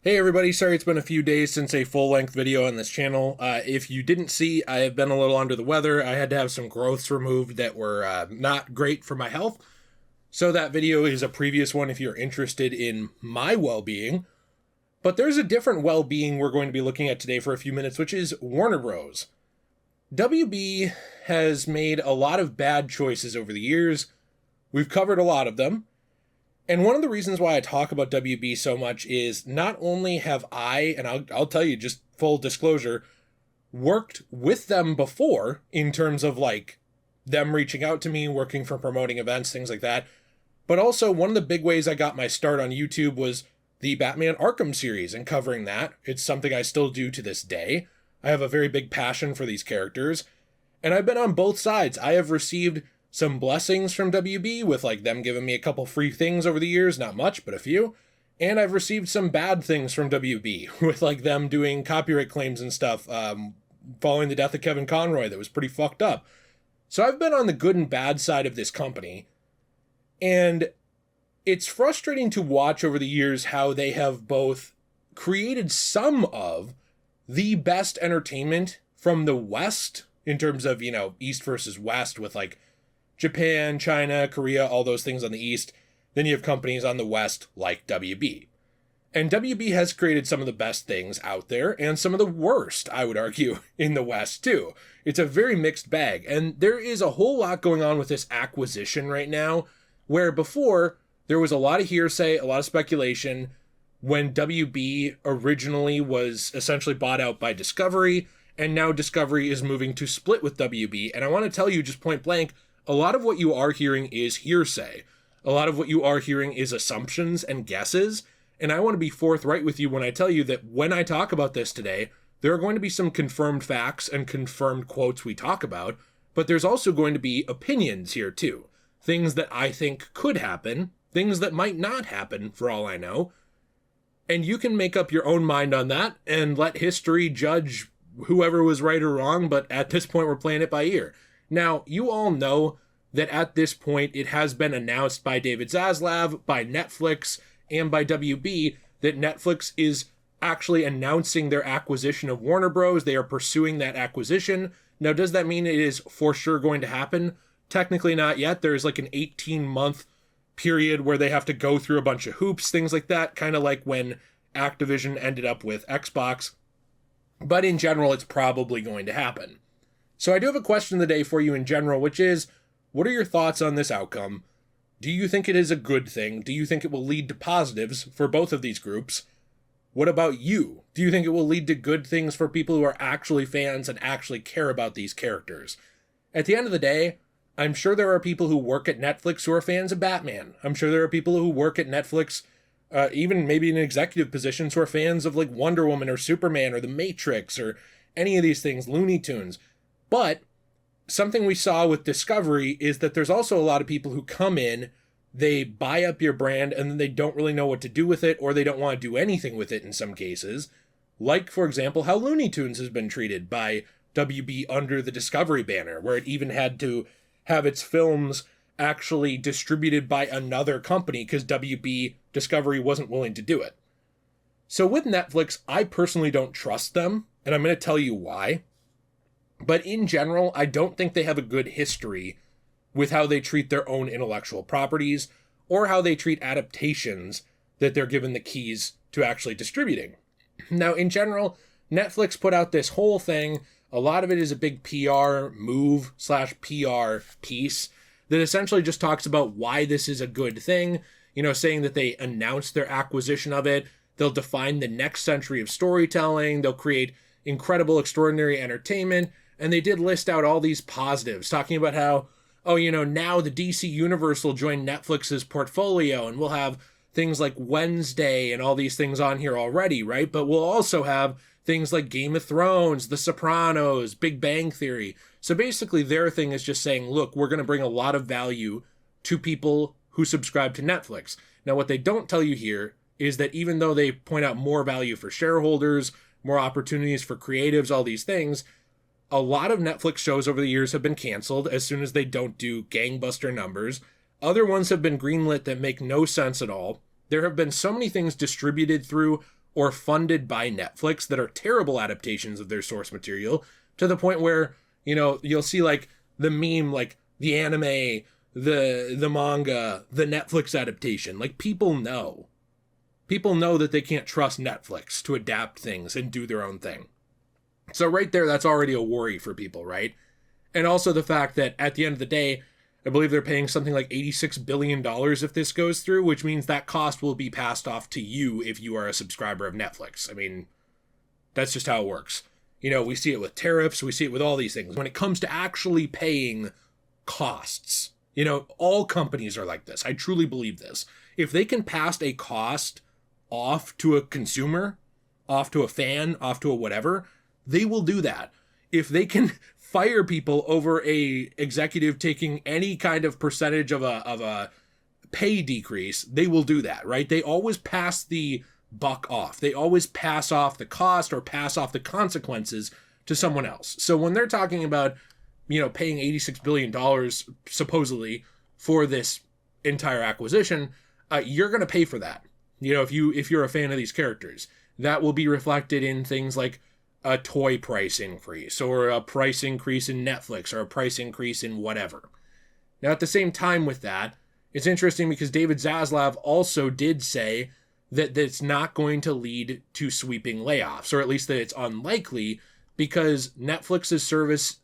Hey everybody, sorry it's been a few days since a full-length video on this channel. If you didn't see, I have been a little under the weather. I had to have some growths removed that were not great for my health. So that video is a previous one if you're interested in my well-being. But there's a different well-being we're going to be looking at today for a few minutes, which is Warner Bros. WB has made a lot of bad choices over the years. We've covered a lot of them. And one of the reasons why I talk about WB so much is not only have I, and I'll tell you just full disclosure, worked with them before in terms of like them reaching out to me, working for promoting events, things like that. But also one of the big ways I got my start on YouTube was the Batman Arkham series and covering that. It's something I still do to this day. I have a very big passion for these characters. And I've been on both sides. I have received some blessings from WB with like them giving me a couple free things over the years, not much, but a few. And I've received some bad things from WB with like them doing copyright claims and stuff, following the death of Kevin Conroy that was pretty fucked up. So I've been on the good and bad side of this company. And it's frustrating to watch over the years how they have both created some of the best entertainment from the West in terms of, East versus West with like Japan, China, Korea, all those things on the East. Then you have companies on the West like WB. And WB has created some of the best things out there and some of the worst, I would argue, in the West too. It's a very mixed bag. And there is a whole lot going on with this acquisition right now, where before there was a lot of hearsay, a lot of speculation when WB originally was essentially bought out by Discovery, and now Discovery is moving to split with WB. And I want to tell you just point blank, a lot of what you are hearing is hearsay. A lot of what you are hearing is assumptions and guesses. And I want to be forthright with you when I tell you that when I talk about this today, there are going to be some confirmed facts and confirmed quotes we talk about, but there's also going to be opinions here too. Things that I think could happen, things that might not happen for all I know. And you can make up your own mind on that and let history judge whoever was right or wrong, but at this point we're playing it by ear. Now, you all know that at this point it has been announced by David Zaslav, by Netflix, and by WB that Netflix is actually announcing their acquisition of Warner Bros. They are pursuing that acquisition. Now, does that mean it is for sure going to happen? Technically not yet. There's like an 18-month period where they have to go through a bunch of hoops, things like that, kind of like when Activision ended up with Xbox. But in general, it's probably going to happen. So I do have a question of the day for you in general, which is, what are your thoughts on this outcome? Do you think it is a good thing? Do you think it will lead to positives for both of these groups? What about you? Do you think it will lead to good things for people who are actually fans and actually care about these characters? At the end of the day, I'm sure there are people who work at Netflix who are fans of Batman. I'm sure there are people who work at Netflix, even maybe in executive positions, who are fans of like Wonder Woman or Superman or The Matrix or any of these things, Looney Tunes. But something we saw with Discovery is that there's also a lot of people who come in, they buy up your brand, and then they don't really know what to do with it, or they don't want to do anything with it in some cases. Like, for example, how Looney Tunes has been treated by WB under the Discovery banner, where it even had to have its films actually distributed by another company because WB Discovery wasn't willing to do it. So with Netflix, I personally don't trust them, and I'm going to tell you why. But in general, I don't think they have a good history with how they treat their own intellectual properties or how they treat adaptations that they're given the keys to actually distributing. Now, in general, Netflix put out this whole thing. A lot of it is a big PR move / PR piece that essentially just talks about why this is a good thing, saying that they announced their acquisition of it. They'll define the next century of storytelling. They'll create incredible, extraordinary entertainment. And they did list out all these positives, talking about how, now the DC Universe will join Netflix's portfolio and we'll have things like Wednesday and all these things on here already, right? But we'll also have things like Game of Thrones, The Sopranos, Big Bang Theory. So basically their thing is just saying, look, we're going to bring a lot of value to people who subscribe to Netflix. Now, what they don't tell you here is that even though they point out more value for shareholders, more opportunities for creatives, all these things, a lot of Netflix shows over the years have been canceled as soon as they don't do gangbuster numbers. Other ones have been greenlit that make no sense at all. There have been so many things distributed through or funded by Netflix that are terrible adaptations of their source material, to the point where, you'll see like the meme, like the anime, the manga, the Netflix adaptation. Like, people know that they can't trust Netflix to adapt things and do their own thing. So right there, that's already a worry for people, right? And also the fact that at the end of the day, I believe they're paying something like $86 billion if this goes through, which means that cost will be passed off to you if you are a subscriber of Netflix. I mean, that's just how it works. We see it with tariffs, we see it with all these things. When it comes to actually paying costs, all companies are like this. I truly believe this. If they can pass a cost off to a consumer, off to a fan, off to a whatever, they will do that. If they can fire people over a executive taking any kind of percentage of a pay decrease, they will do that, right? They always pass the buck off. They always pass off the cost or pass off the consequences to someone else. So when they're talking about, paying $86 billion supposedly for this entire acquisition, you're going to pay for that. If you're a fan of these characters, that will be reflected in things like a toy price increase or a price increase in Netflix or a price increase in whatever. Now, at the same time with that, it's interesting because David Zaslav also did say that it's not going to lead to sweeping layoffs, or at least that it's unlikely, because Netflix's service,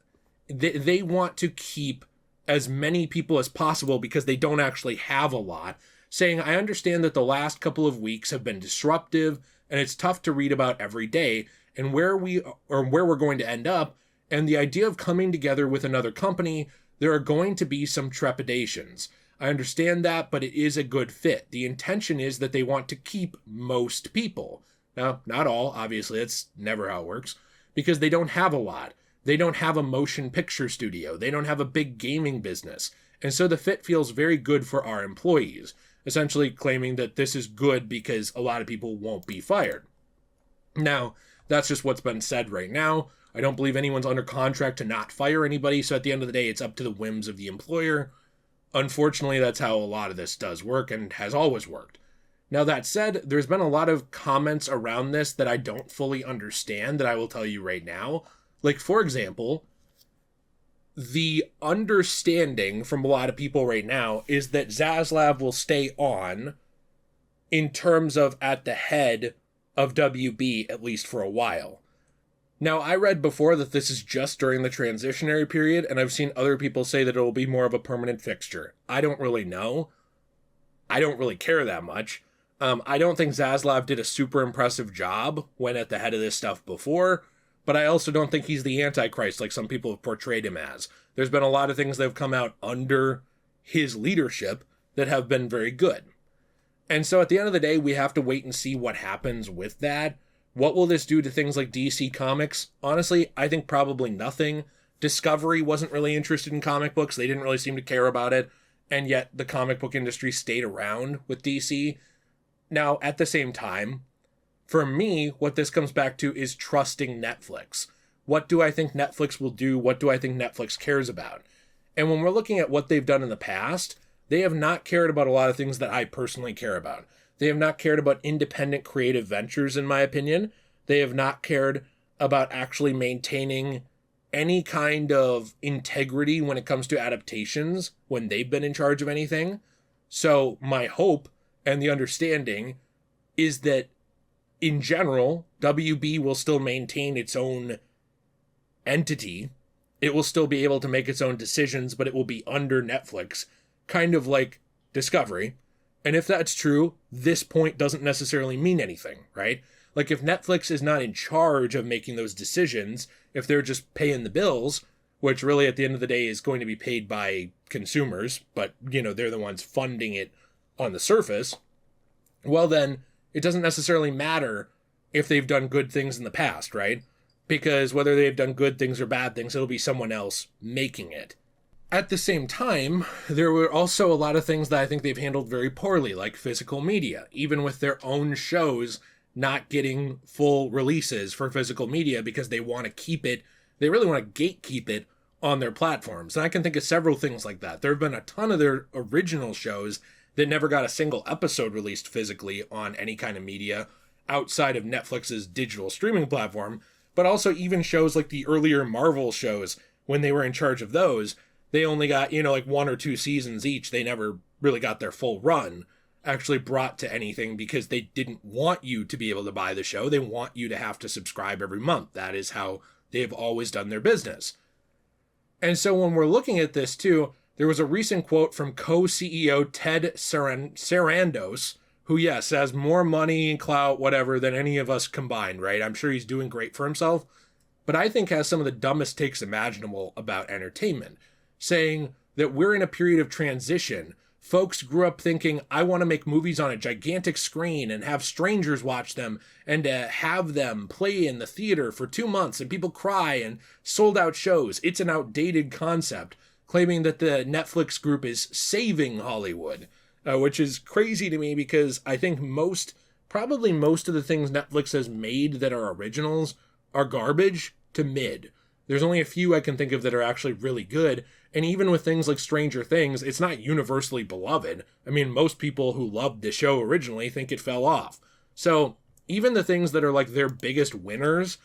they want to keep as many people as possible because they don't actually have a lot, saying, I understand that the last couple of weeks have been disruptive and it's tough to read about every day and where we're going to end up, and the idea of coming together with another company, there are going to be some trepidations. I understand that, but it is a good fit. The intention is that they want to keep most people. Now, not all, obviously, that's never how it works, because they don't have a lot. They don't have a motion picture studio. They don't have a big gaming business. And so the fit feels very good for our employees, essentially claiming that this is good because a lot of people won't be fired. Now, that's just what's been said right now. I don't believe anyone's under contract to not fire anybody, so at the end of the day, it's up to the whims of the employer. Unfortunately, that's how a lot of this does work and has always worked. Now, that said, there's been a lot of comments around this that I don't fully understand that I will tell you right now. Like, for example, the understanding from a lot of people right now is that Zaslav will stay on in terms of at the head of WB, at least for a while. Now, I read before that this is just during the transitionary period, and I've seen other people say that it will be more of a permanent fixture. I don't really know. I don't really care that much. I don't think Zaslav did a super impressive job when at the head of this stuff before, but I also don't think he's the Antichrist like some people have portrayed him as. There's been a lot of things that have come out under his leadership that have been very good. And so at the end of the day, we have to wait and see what happens with that. What will this do to things like DC Comics? Honestly, I think probably nothing. Discovery wasn't really interested in comic books. They didn't really seem to care about it. And yet the comic book industry stayed around with DC. Now, at the same time, for me, what this comes back to is trusting Netflix. What do I think Netflix will do? What do I think Netflix cares about? And when we're looking at what they've done in the past, they have not cared about a lot of things that I personally care about. They have not cared about independent creative ventures, in my opinion. They have not cared about actually maintaining any kind of integrity when it comes to adaptations when they've been in charge of anything. So my hope and the understanding is that in general, WB will still maintain its own entity. It will still be able to make its own decisions, but it will be under Netflix, kind of like Discovery. And if that's true, this point doesn't necessarily mean anything, right? Like, if Netflix is not in charge of making those decisions, if they're just paying the bills, which really at the end of the day is going to be paid by consumers, but, they're the ones funding it on the surface, well then, it doesn't necessarily matter if they've done good things in the past, right? Because whether they've done good things or bad things, it'll be someone else making it. At the same time, there were also a lot of things that I think they've handled very poorly, like physical media, even with their own shows not getting full releases for physical media because they want to keep it, they really want to gatekeep it on their platforms. And I can think of several things like that. There have been a ton of their original shows that never got a single episode released physically on any kind of media. outside of Netflix's digital streaming platform, but also even shows like the earlier Marvel shows, when they were in charge of those, they only got, like 1 or 2 seasons each. They never really got their full run actually brought to anything because they didn't want you to be able to buy the show. They want you to have to subscribe every month. That is how they've always done their business. And so when we're looking at this too, there was a recent quote from co-CEO Ted Sarandos, who, yes, has more money and clout, whatever, than any of us combined, right? I'm sure he's doing great for himself, but I think has some of the dumbest takes imaginable about entertainment, saying that we're in a period of transition. Folks grew up thinking, I want to make movies on a gigantic screen and have strangers watch them and to have them play in the theater for 2 months and people cry and sold out shows. It's an outdated concept, claiming that the Netflix group is saving Hollywood, which is crazy to me because I think probably most of the things Netflix has made that are originals are garbage to mid. There's only a few I can think of that are actually really good. And even with things like Stranger Things, it's not universally beloved. I mean, most people who loved the show originally think it fell off. So even the things that are like their biggest winners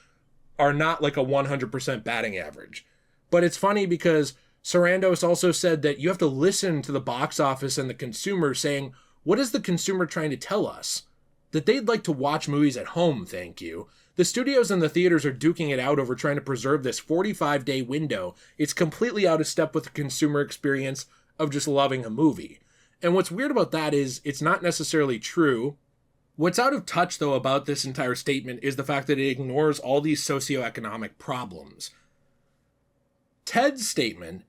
are not like a 100% batting average. But it's funny because Sarandos also said that you have to listen to the box office and the consumer saying, what is the consumer trying to tell us? That they'd like to watch movies at home, thank you. The studios and the theaters are duking it out over trying to preserve this 45-day window. It's completely out of step with the consumer experience of just loving a movie. And what's weird about that is it's not necessarily true. What's out of touch, though, about this entire statement is the fact that it ignores all these socioeconomic problems. Ted's statement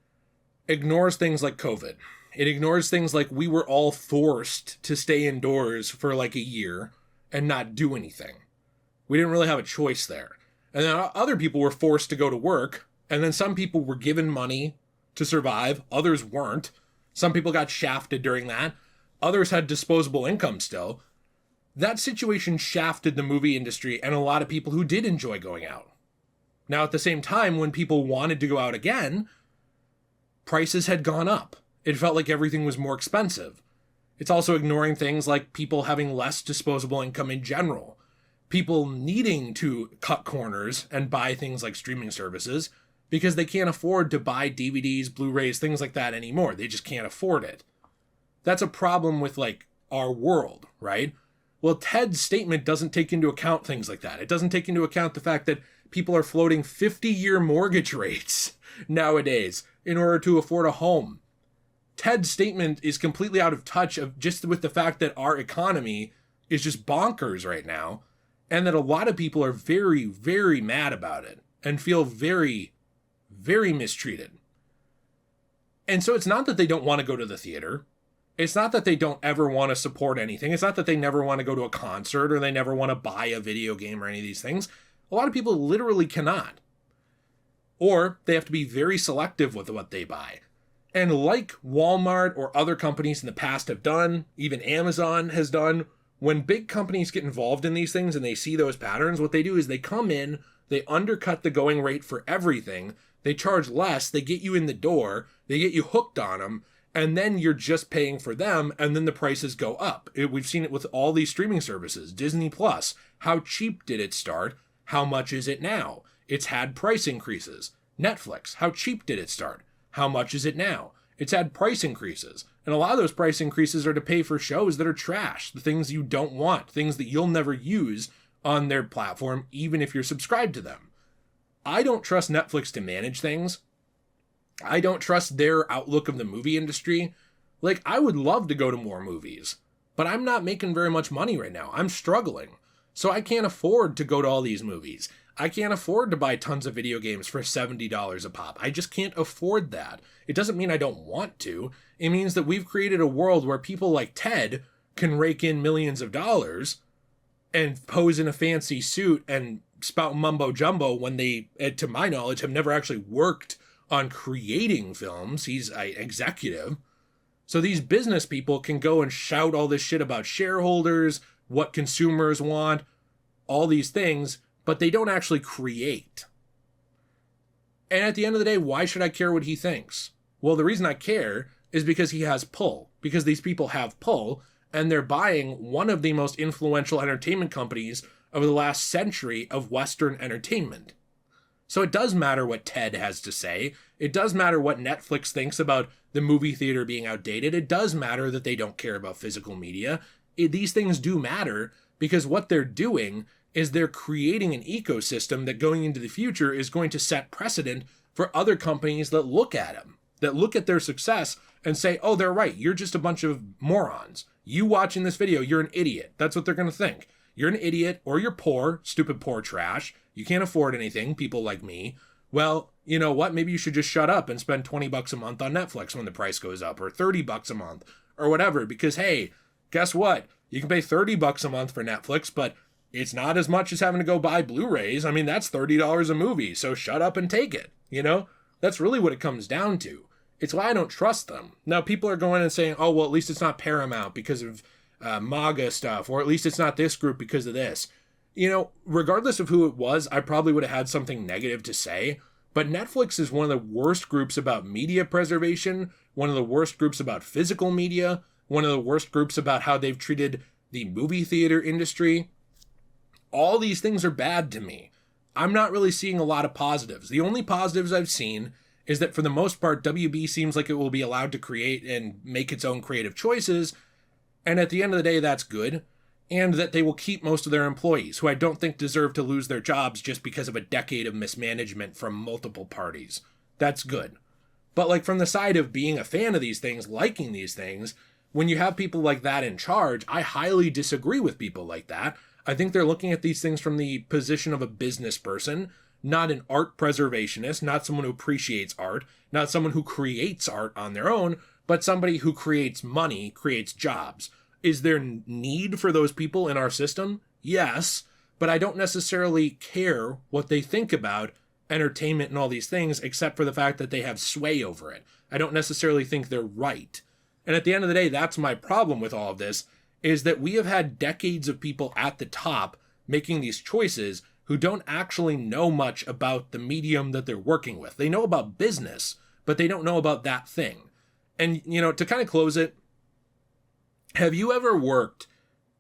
ignores things like COVID. It ignores things like we were all forced to stay indoors for like a year and not do anything. We didn't really have a choice there. And then other people were forced to go to work. And then some people were given money to survive. Others weren't. Some people got shafted during that. Others had disposable income still. That situation shafted the movie industry and a lot of people who did enjoy going out. Now, at the same time, when people wanted to go out again, prices had gone up. It felt like everything was more expensive. It's also ignoring things like people having less disposable income in general. People needing to cut corners and buy things like streaming services because they can't afford to buy DVDs, Blu-rays, things like that anymore. They just can't afford it. That's a problem with like our world, right? Well, Ted's statement doesn't take into account things like that. It doesn't take into account the fact that people are floating 50-year mortgage rates nowadays in order to afford a home. Ted's statement is completely out of touch of just with the fact that our economy is just bonkers right now. And that a lot of people are very, very mad about it and feel very, very mistreated. And so it's not that they don't want to go to the theater. It's not that they don't ever want to support anything. It's not that they never want to go to a concert or they never want to buy a video game or any of these things. A lot of people literally cannot. Or they have to be very selective with what they buy. And like Walmart or other companies in the past have done, even Amazon has done, when big companies get involved in these things and they see those patterns, what they do is they come in, they undercut the going rate for everything, they charge less, they get you in the door, they get you hooked on them, and then you're just paying for them, and then the prices go up. We've seen it with all these streaming services. Disney Plus, how cheap did it start? How much is it now? It's had price increases. Netflix, how cheap did it start? How much is it now? It's had price increases. And a lot of those price increases are to pay for shows that are trash, the things you don't want, things that you'll never use on their platform, even if you're subscribed to them. I don't trust Netflix to manage things. I don't trust their outlook of the movie industry. Like, I would love to go to more movies, but I'm not making very much money right now. I'm struggling. So I can't afford to go to all these movies. I can't afford to buy tons of video games for $70 a pop. I just can't afford that. It doesn't mean I don't want to. It means that we've created a world where people like Ted can rake in millions of dollars and pose in a fancy suit and spout mumbo jumbo when they, to my knowledge, have never actually worked on creating films. He's an executive. So these business people can go and shout all this shit about shareholders, what consumers want, all these things, but they don't actually create. And at the end of the day, why should I care what he thinks? Well, the reason I care is because he has pull, because these people have pull, and they're buying one of the most influential entertainment companies over the last century of Western entertainment. So it does matter what Ted has to say. It does matter what Netflix thinks about the movie theater being outdated. It does matter that they don't care about physical media. These things do matter because what they're doing is they're creating an ecosystem that going into the future is going to set precedent for other companies that look at them, that look at their success and say, oh, they're right. You're just a bunch of morons. You watching this video, you're an idiot. That's what they're going to think. You're an idiot, or you're poor, stupid poor trash. You can't afford anything, people like me. Well, you know what? Maybe you should just shut up and spend $20 a month on Netflix when the price goes up, or $30 a month, or whatever. Because, hey, guess what? You can pay $30 a month for Netflix, but it's not as much as having to go buy Blu-rays. I mean, that's $30 a movie, so shut up and take it, you know? That's really what it comes down to. It's why I don't trust them. Now, people are going and saying, oh, well, at least it's not Paramount because of MAGA stuff, or at least it's not this group because of this. You know, regardless of who it was, I probably would have had something negative to say, but Netflix is one of the worst groups about media preservation, one of the worst groups about physical media, one of the worst groups about how they've treated the movie theater industry. All these things are bad to me. I'm not really seeing a lot of positives. The only positives I've seen is that for the most part, WB seems like it will be allowed to create and make its own creative choices, and at the end of the day, that's good. And that they will keep most of their employees, who I don't think deserve to lose their jobs just because of a decade of mismanagement from multiple parties. That's good. But like from the side of being a fan of these things, liking these things, when you have people like that in charge, I highly disagree with people like that. I think they're looking at these things from the position of a business person, not an art preservationist, not someone who appreciates art, not someone who creates art on their own, but somebody who creates money, creates jobs. Is there need for those people in our system? Yes, but I don't necessarily care what they think about entertainment and all these things, except for the fact that they have sway over it. I don't necessarily think they're right. And at the end of the day, that's my problem with all of this, is that we have had decades of people at the top making these choices who don't actually know much about the medium that they're working with. They know about business, but they don't know about that thing. And, you know, to kind of close it, have you ever worked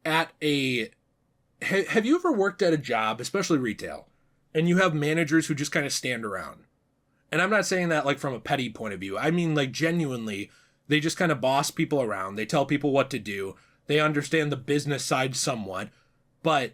at a job, especially retail, and you have managers who just kind of stand around? And I'm not saying that like from a petty point of view. I mean, like genuinely, they just kind of boss people around. They tell people what to do. They understand the business side somewhat, but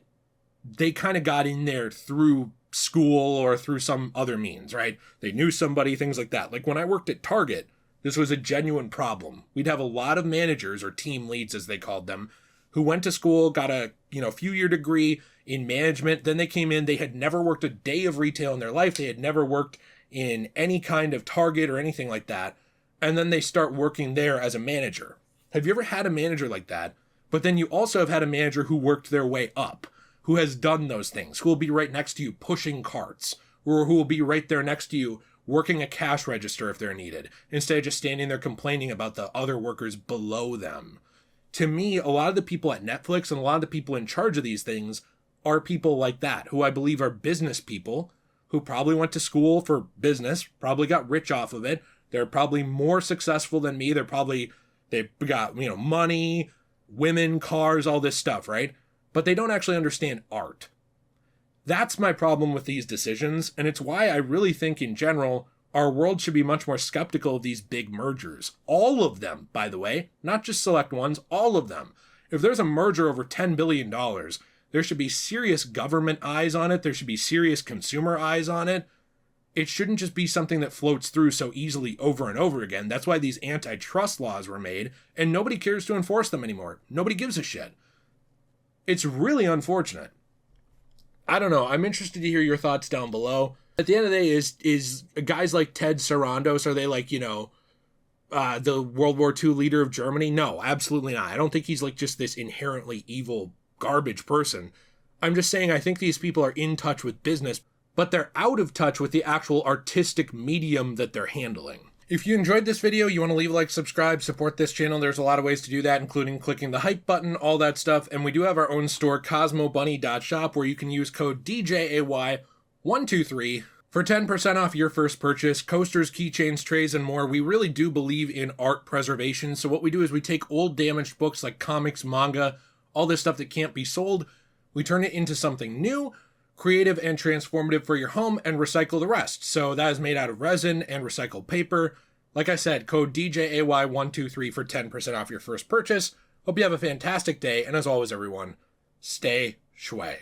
they kind of got in there through school or through some other means, right? They knew somebody, things like that. Like when I worked at Target, this was a genuine problem. We'd have a lot of managers, or team leads as they called them, who went to school, got a few-year degree in management. Then they came in, they had never worked a day of retail in their life. They had never worked in any kind of Target or anything like that. And then they start working there as a manager. Have you ever had a manager like that? But then you also have had a manager who worked their way up, who has done those things, who will be right next to you pushing carts, or who will be right there next to you working a cash register if they're needed, instead of just standing there complaining about the other workers below them. To me, a lot of the people at Netflix and a lot of the people in charge of these things are people like that, who I believe are business people, who probably went to school for business, probably got rich off of it. They're probably more successful than me. They've got, money, women, cars, all this stuff, right? But they don't actually understand art. That's my problem with these decisions, and it's why I really think in general, our world should be much more skeptical of these big mergers. All of them, by the way, not just select ones, all of them. If there's a merger over $10 billion, there should be serious government eyes on it. There should be serious consumer eyes on it. It shouldn't just be something that floats through so easily over and over again. That's why these antitrust laws were made, and nobody cares to enforce them anymore. Nobody gives a shit. It's really unfortunate. I don't know. I'm interested to hear your thoughts down below. At the end of the day, is guys like Ted Sarandos, are they like, the World War II leader of Germany? No, absolutely not. I don't think he's like just this inherently evil garbage person. I'm just saying I think these people are in touch with business, but they're out of touch with the actual artistic medium that they're handling. If you enjoyed this video, you want to leave a like, subscribe, support this channel, there's a lot of ways to do that, including clicking the hype button, all that stuff. And we do have our own store, cosmobunny.shop, where you can use code DJAY123 For 10% off your first purchase, coasters, keychains, trays, and more, we really do believe in art preservation. So what we do is we take old damaged books like comics, manga, all this stuff that can't be sold, we turn it into something new, creative, and transformative for your home, and recycle the rest. So that is made out of resin and recycled paper. Like I said, code DJAY123 for 10% off your first purchase. Hope you have a fantastic day, and as always, everyone, stay shui.